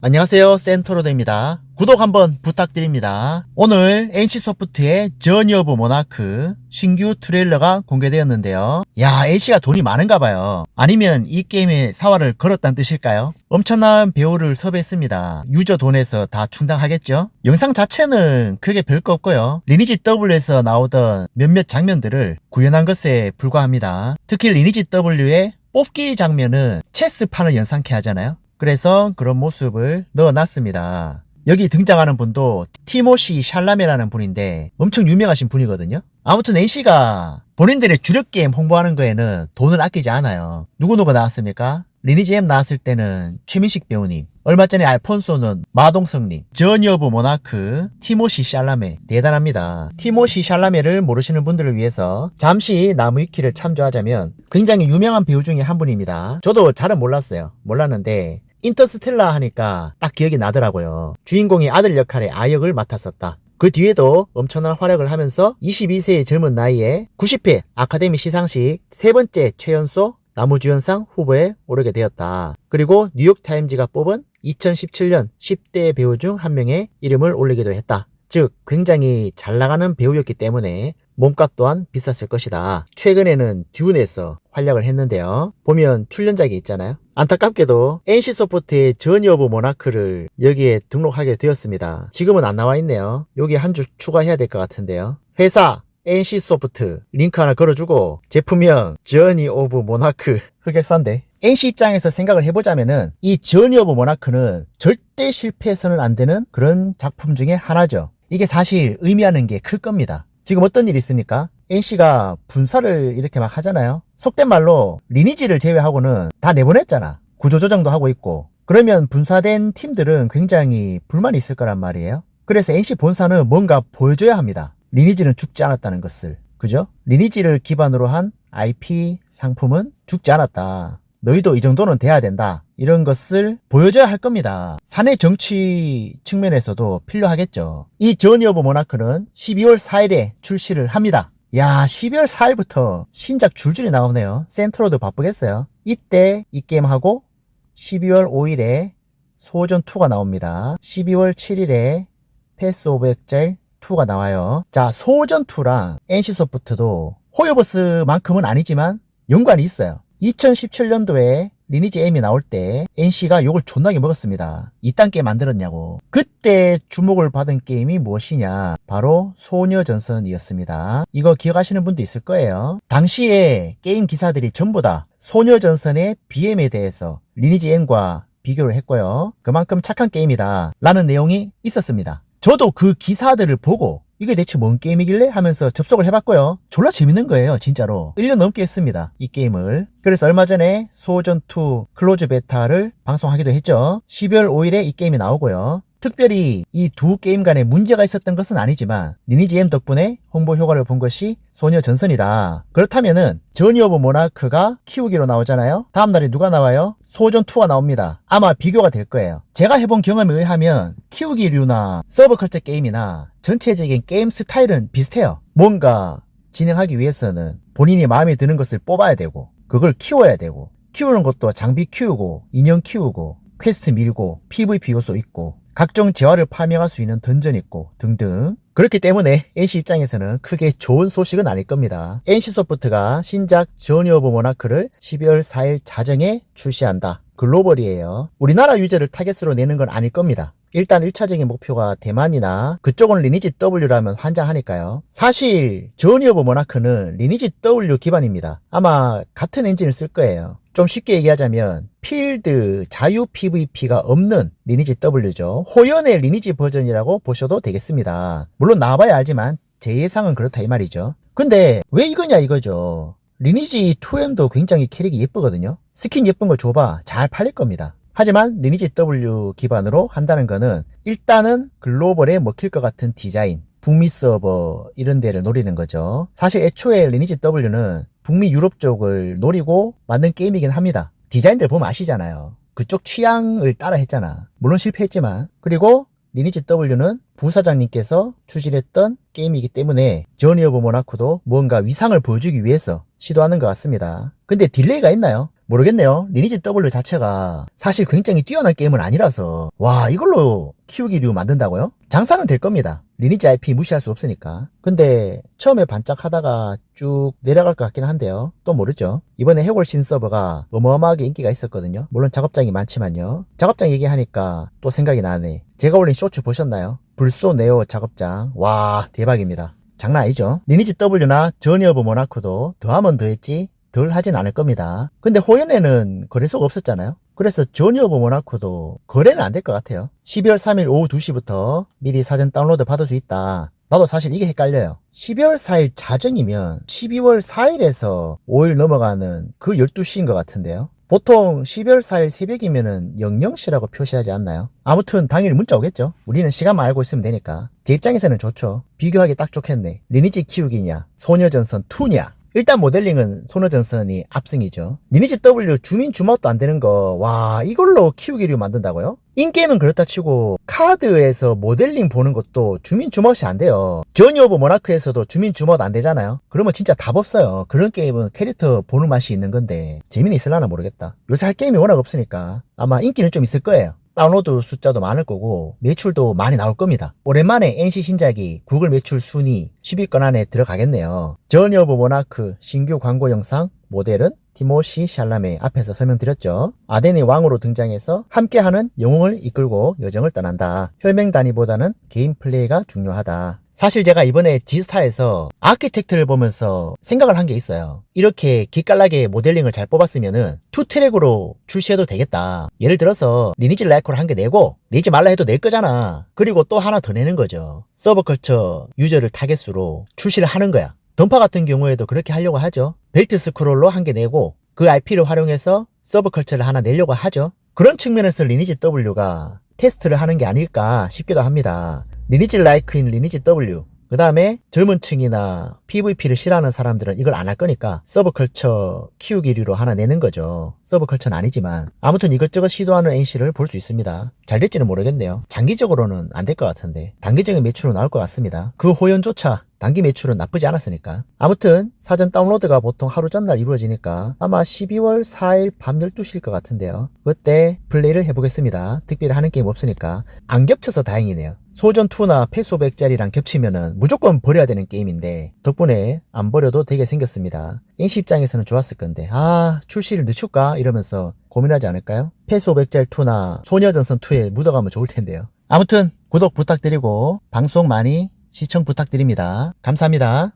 안녕하세요, 센터로드입니다. 구독 한번 부탁드립니다. 오늘 NC소프트의 저니 오브 모나크 신규 트레일러가 공개되었는데요. 야, NC가 돈이 많은가봐요. 아니면 이 게임에 사활을 걸었다는 뜻일까요? 엄청난 배우를 섭외했습니다. 유저 돈에서 다 충당하겠죠? 영상 자체는 크게 별거 없고요. 리니지 W에서 나오던 몇몇 장면들을 구현한 것에 불과합니다. 특히 리니지 W의 뽑기 장면은 체스판을 연상케 하잖아요. 그래서 그런 모습을 넣어놨습니다. 여기 등장하는 분도 티모시 샬라메라는 분인데 엄청 유명하신 분이거든요. 아무튼 NC가 본인들의 주력 게임 홍보하는 거에는 돈을 아끼지 않아요. 누구누구 나왔습니까? 리니지 M 나왔을 때는 최민식 배우님, 얼마 전에 알폰소는 마동석님, 저니 오브 모나크, 티모시 샬라메 대단합니다. 티모시 샬라메를 모르시는 분들을 위해서 잠시 나무위키를 참조하자면 굉장히 유명한 배우 중에 한 분입니다. 저도 잘은 몰랐는데 인터스텔라 하니까 딱 기억이 나더라고요. 주인공이 아들 역할의 아역을 맡았었다. 그 뒤에도 엄청난 활약을 하면서 22세의 젊은 나이에 90회 아카데미 시상식 세 번째 최연소 나무주연상 후보에 오르게 되었다. 그리고 뉴욕타임즈가 뽑은 2017년 10대 배우 중 한 명의 이름을 올리기도 했다. 즉 굉장히 잘 나가는 배우였기 때문에 몸값 또한 비쌌을 것이다. 최근에는 듀운에서 활약을 했는데요. 보면 출연작이 있잖아요. 안타깝게도 NC소프트의 저니 오브 모나크를 여기에 등록하게 되었습니다. 지금은 안 나와 있네요. 여기 한 줄 추가해야 될 것 같은데요. 회사 NC소프트 링크 하나 걸어주고 제품명 저니 오브 모나크 흑역사인데 NC 입장에서 생각을 해보자면은 이 저니 오브 모나크는 절대 실패해서는 안 되는 그런 작품 중에 하나죠. 이게 사실 의미하는 게 클 겁니다. 지금 어떤 일이 있습니까? NC가 분사를 이렇게 막 하잖아요. 속된 말로 리니지를 제외하고는 다 내보냈잖아. 구조조정도 하고 있고. 그러면 분사된 팀들은 굉장히 불만이 있을 거란 말이에요. 그래서 NC 본사는 뭔가 보여줘야 합니다. 리니지는 죽지 않았다는 것을. 그죠? 리니지를 기반으로 한 IP 상품은 죽지 않았다. 너희도 이 정도는 돼야 된다. 이런 것을 보여줘야 할 겁니다. 사내 정치 측면에서도 필요하겠죠. 이 저니 오브 모나크는 12월 4일에 출시를 합니다. 야, 12월 4일부터 신작 줄줄이 나오네요. 센트로도 바쁘겠어요. 이때 이 게임하고 12월 5일에 소전2가 나옵니다. 12월 7일에 패스 오브 엑자일 2가 나와요. 자, 소전2랑 NC소프트도 호요버스만큼은 아니지만 연관이 있어요. 2017년도에 리니지 M이 나올 때 NC가 욕을 존나게 먹었습니다. 이딴 게임 만들었냐고. 그때 주목을 받은 게임이 무엇이냐? 바로 소녀전선이었습니다. 이거 기억하시는 분도 있을 거예요. 당시에 게임 기사들이 전부 다 소녀전선의 BM에 대해서 리니지 M과 비교를 했고요. 그만큼 착한 게임이다 라는 내용이 있었습니다. 저도 그 기사들을 보고 이게 대체 뭔 게임이길래 하면서 접속을 해봤고요. 졸라 재밌는 거예요, 진짜로. 1년 넘게 했습니다, 이 게임을. 그래서 얼마 전에 소전2 클로즈 베타를 방송하기도 했죠. 12월 5일에 이 게임이 나오고요. 특별히 이 두 게임 간에 문제가 있었던 것은 아니지만 리니지 M 덕분에 홍보 효과를 본 것이 소녀전선이다. 그렇다면은 저니 오브 모나크가 키우기로 나오잖아요. 다음날에 누가 나와요? 소전2가 나옵니다. 아마 비교가 될 거예요. 제가 해본 경험에 의하면 키우기류나 서브컬처 게임이나 전체적인 게임 스타일은 비슷해요. 뭔가 진행하기 위해서는 본인이 마음에 드는 것을 뽑아야 되고 그걸 키워야 되고 키우는 것도 장비 키우고 인형 키우고 퀘스트 밀고 PVP 요소 있고 각종 재화를 파밍할 수 있는 던전 있고 등등. 그렇기 때문에 NC 입장에서는 크게 좋은 소식은 아닐 겁니다. NC소프트가 신작 저니 오브 모나크를 12월 4일 자정에 출시한다. 글로벌이에요. 우리나라 유저를 타겟으로 내는 건 아닐 겁니다. 일단 1차적인 목표가 대만이나 그쪽은 리니지 W라면 환장하니까요. 사실 저니 오브 모나크는 리니지 W 기반입니다. 아마 같은 엔진을 쓸 거예요. 좀 쉽게 얘기하자면 필드 자유 PVP가 없는 리니지 W죠. 호연의 리니지 버전이라고 보셔도 되겠습니다. 물론 나와봐야 알지만 제 예상은 그렇다 이 말이죠. 근데 왜 이거냐 이거죠. 리니지 2M도 굉장히 캐릭이 예쁘거든요. 스킨 예쁜 거 줘봐 잘 팔릴 겁니다. 하지만 리니지 W 기반으로 한다는 거는 일단은 글로벌에 먹힐 것 같은 디자인, 북미 서버 이런 데를 노리는 거죠. 사실 애초에 리니지 W는 북미 유럽 쪽을 노리고 만든 게임이긴 합니다. 디자인들 보면 아시잖아요. 그쪽 취향을 따라 했잖아. 물론 실패했지만. 그리고 리니지 W는 부사장님께서 추진했던 게임이기 때문에 저니 오브 모나크도 뭔가 위상을 보여주기 위해서 시도하는 것 같습니다. 근데 딜레이가 있나요? 모르겠네요. 리니지 W 자체가 사실 굉장히 뛰어난 게임은 아니라서 와 이걸로 키우기류 만든다고요? 장사는 될 겁니다. 리니지 IP 무시할 수 없으니까. 근데 처음에 반짝하다가 쭉 내려갈 것 같긴 한데요. 또 모르죠. 이번에 해골 신서버가 어마어마하게 인기가 있었거든요. 물론 작업장이 많지만요. 작업장 얘기하니까 또 생각이 나네. 제가 올린 쇼츠 보셨나요? 불소 네오 작업장. 와 대박입니다. 장난 아니죠. 리니지 W나 저니 오브 모나코도 더하면 더했지 덜 하진 않을 겁니다. 근데 호연에는 거래소가 없었잖아요. 그래서 저니 오브 모나코도 거래는 안 될 것 같아요. 12월 3일 오후 2시부터 미리 사전 다운로드 받을 수 있다. 나도 사실 이게 헷갈려요. 12월 4일 자정이면 12월 4일에서 5일 넘어가는 그 12시인 것 같은데요. 보통 12월 4일 새벽이면은 00시라고 표시하지 않나요? 아무튼 당일 문자 오겠죠. 우리는 시간만 알고 있으면 되니까. 제 입장에서는 좋죠. 비교하기 딱 좋겠네. 리니지 키우기냐 소녀전선 2냐. 일단 모델링은 소녀전선이 압승이죠. 리니지 W 주민 주먹도 안 되는 거, 와 이걸로 키우기류 만든다고요? 인게임은 그렇다 치고 카드에서 모델링 보는 것도 주민 주먹이 안 돼요. 저니 오브 모나크에서도 주민 주먹 안 되잖아요. 그러면 진짜 답 없어요. 그런 게임은 캐릭터 보는 맛이 있는 건데 재미는 있을라나 모르겠다. 요새 할 게임이 워낙 없으니까 아마 인기는 좀 있을 거예요. 다운로드 숫자도 많을 거고 매출도 많이 나올 겁니다. 오랜만에 NC 신작이 구글 매출 순위 10위권 안에 들어가겠네요. 저니 오브 모나크 신규 광고 영상 모델은 티모시 샬라메 앞에서 설명드렸죠. 아덴이 왕으로 등장해서 함께하는 영웅을 이끌고 여정을 떠난다. 혈맹 단위보다는 개인 플레이가 중요하다. 사실 제가 이번에 지스타에서 아키텍트를 보면서 생각을 한 게 있어요. 이렇게 기깔나게 모델링을 잘 뽑았으면은 2트랙으로 출시해도 되겠다. 예를 들어서 리니지 라이코를 한 개 내고 내지 말라 해도 낼 거잖아. 그리고 또 하나 더 내는 거죠. 서브컬처 유저를 타겟으로 출시를 하는 거야. 던파 같은 경우에도 그렇게 하려고 하죠. 벨트 스크롤로 한 개 내고 그 IP를 활용해서 서브컬처를 하나 내려고 하죠. 그런 측면에서 리니지 W가 테스트를 하는 게 아닐까 싶기도 합니다. 리니지 라이크인 리니지 W 그 다음에 젊은 층이나 PVP를 싫어하는 사람들은 이걸 안 할 거니까 서브컬처 키우기류로 하나 내는 거죠. 서브컬처는 아니지만 아무튼 이것저것 시도하는 NC를 볼 수 있습니다. 잘 될지는 모르겠네요. 장기적으로는 안 될 것 같은데 단기적인 매출은 나올 것 같습니다. 그 호연조차 단기 매출은 나쁘지 않았으니까. 아무튼 사전 다운로드가 보통 하루 전날 이루어지니까 아마 12월 4일 밤 12시일 것 같은데요. 그때 플레이를 해보겠습니다. 특별히 하는 게임 없으니까. 안 겹쳐서 다행이네요. 소전2나 패스 오브 엑잘이랑 겹치면은 무조건 버려야 되는 게임인데 덕분에 안 버려도 되게 생겼습니다. NC 입장에서는 좋았을 건데 출시를 늦출까? 이러면서 고민하지 않을까요? 패스 오브 엑잘 2나 소녀전선 2에 묻어가면 좋을 텐데요. 아무튼 구독 부탁드리고 방송 많이 시청 부탁드립니다. 감사합니다.